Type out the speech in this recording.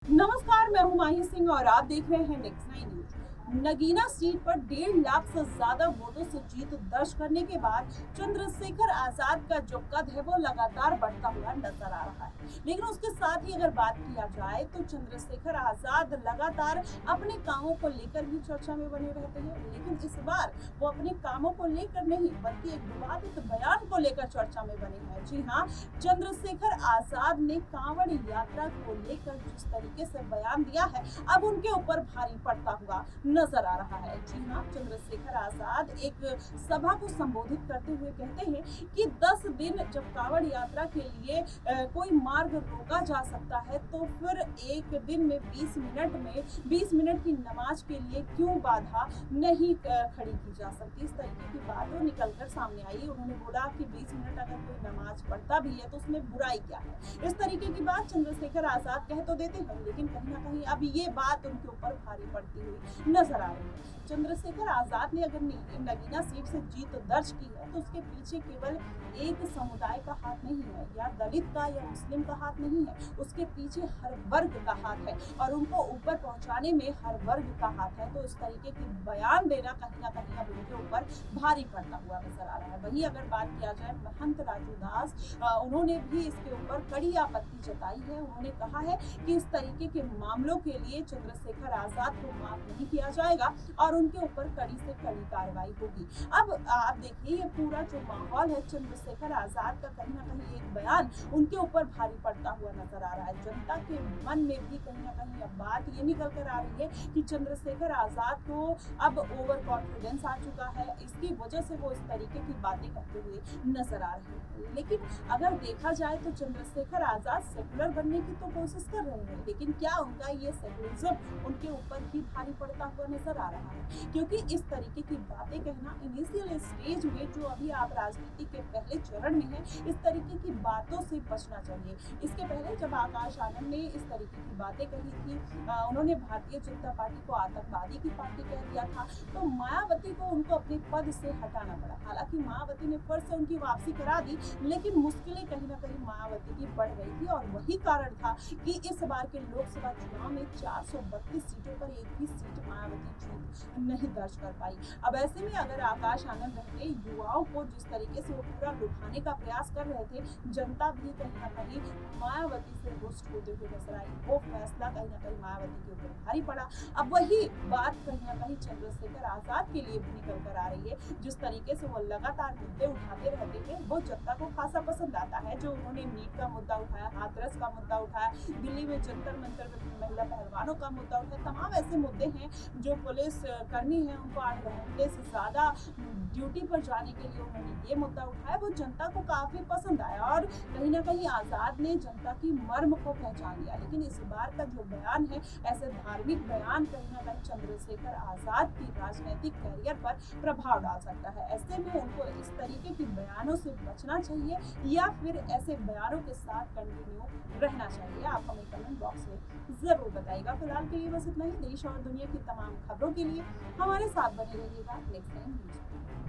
नमस्कार, मैं हूं माही सिंह और आप देख रहे हैं नेक्स्ट 9 न्यूज। नगीना सीट पर 1.5 लाख से ज्यादा वोटों से जीत दर्ज करने के बाद चंद्रशेखर आजाद का जो कद है वो लगातार बढ़ता हुआ नजर आ रहा है। लेकिन उसके साथ ही अगर बात किया जाए तो चंद्रशेखर आजाद लगातार अपने कामों को लेकर भी चर्चा में बने रहते हैं। लेकिन इस बार वो अपने कामों को लेकर नहीं बल्कि एक विवादित बयान को लेकर चर्चा में बने हैं। जी हाँ, चंद्रशेखर आजाद ने कांवड़ यात्रा को लेकर जिस तरीके से बयान दिया है, अब उनके ऊपर भारी पड़ता हुआ नजर आ रहा है। जी हाँ, चंद्रशेखर आजाद एक सभा को संबोधित करते हुए कहते हैं कि 10 दिन जब कांवड़ यात्रा के लिए कोई मार्ग रोका जा सकता है तो फिर एक दिन में 20 मिनट की नमाज के लिए क्यों बाधा नहीं खड़ी की जा सकती। इस तरीके की बातें निकलकर सामने आई। उन्होंने बोला कि 20 मिनट अगर कोई नमाज पढ़ता भी है तो उसमें बुराई क्या है। इस तरीके की बात चंद्रशेखर आजाद कह तो देते हैं, लेकिन कहीं ना कहीं अब ये बात उनके ऊपर भारी पड़ती हुई नजर आ रही है। चंद्रशेखर आजाद ने अगर नगीना सीट से जीत दर्ज की है तो उसके पीछे केवल एक समुदाय का हाथ नहीं है, या दलित का या मुस्लिम का हाथ नहीं है। उसके पीछे हर वर्ग का हाथ है और उनको ऊपर पहुंचाने में हर वर्ग का हाथ है। तो इस तरीके की बयान देना कहीं ना कहीं अब उनके ऊपर भारी पड़ता हुआ नजर आ रहा है। वहीं अगर बात किया जाए महंत राजू दास, उन्होंने भी इसके ऊपर कड़ी आपत्ति जताई है। उन्होंने कहा है कि इस तरीके के मामलों के लिए चंद्रशेखर आजाद को माफ नहीं किया जाएगा और उनके ऊपर कड़ी से कड़ी कार्रवाई होगी। अब आप देखिए, ये पूरा जो माहौल है चंद्रशेखर आजाद का, कहीं ना कहीं एक बयान उनके ऊपर भारी पड़ता हुआ नजर आ रहा है। जनता के मन में भी कहीं ना कहीं अब बात ये निकल कर आ रही है कि चंद्रशेखर आजाद को अब ओवर कॉन्फिडेंस आ चुका है। इसकी वजह से वो इस तरीके की बातें करते हुए नजर आ रहे हैं। लेकिन अगर देखा जाए तो चंद्रशेखर आजाद सेकुलर बनने की तो कोशिश कर रहे हैं, लेकिन क्या उनका ये सेकुलरिज्म उनके ऊपर ही भारी पड़ता हुआ नजर आ रहा है। क्योंकि इस तरीके की बातें कहना इनिशियल स्टेज में, जो अभी आप राजनीति के पहले चरण में है, इस तरीके की बातों से बचना चाहिए। इसके पहले जब आकाश आनंद ने इस तरीके की बातें कही थी, उन्होंने भारतीय जनता पार्टी को आतंकवादी की पार्टी कह दिया था, तो मायावती को उनको अपने पद से हटाना पड़ा। हालांकि मायावती ने फिर से उनकी वापसी करा दी, लेकिन मुश्किलें कहीं ना कहीं मायावती की बढ़ गई थी और वही कारण था कि इस बार के लोकसभा चुनाव में 432 सीटों पर एक भी सीट मायावती जीत नहीं दर्ज कर पाई। अब ऐसे में अगर आकाश आनंद रहते, युवाओं को जिस तरीके से वो पूरा लुभाने का प्रयास कर रहे थे, जनता भी कहीं ना कहीं मायावती से रुष्ट होते हुए नजर आई। वो फैसला कहीं ना कहीं मायावती के ऊपर भारी पड़ा। अब वही बात कहीं ना कहीं चंद्रशेखर आजाद के लिए भी निकल कर आ रही है। जिस तरीके से वो लगातार मुद्दे उठाते रहते हैं वो जनता को खासा पसंद आता है। जो उन्होंने नीट का मुद्दा उठाया, हाथरस का मुद्दा उठाया, दिल्ली में जंतर मंतर में महिला पहलवानों का मुद्दा उठाया, तमाम ऐसे मुद्दे हैं। जो पुलिस कर्मी है उनको 8 घंटे से ज्यादा ड्यूटी पर जाने के लिए उन्होंने ये मुद्दा उठाया, वो जनता को काफी पसंद आया और कहीं ना कहीं आजाद ने जनता की मर्म को पहचान लिया। लेकिन इस बार का जो बयान है, ऐसे धार्मिक बयान कहीं ना कहीं चंद्रशेखर आजाद की राजनीतिक कैरियर पर प्रभाव डाल सकता है। ऐसे में उनको इस तरीके के बयानों से बचना चाहिए या फिर ऐसे बयानों के साथ कंटिन्यू रहना चाहिए। आप हमें कमेंट बॉक्स में जरूर बताइएगा। फिलहाल के लिए बस इतना ही। देश और दुनिया की तमाम खबरों के लिए हमारे साथ बने रहिएगा नेक्स्ट टाइम न्यूज।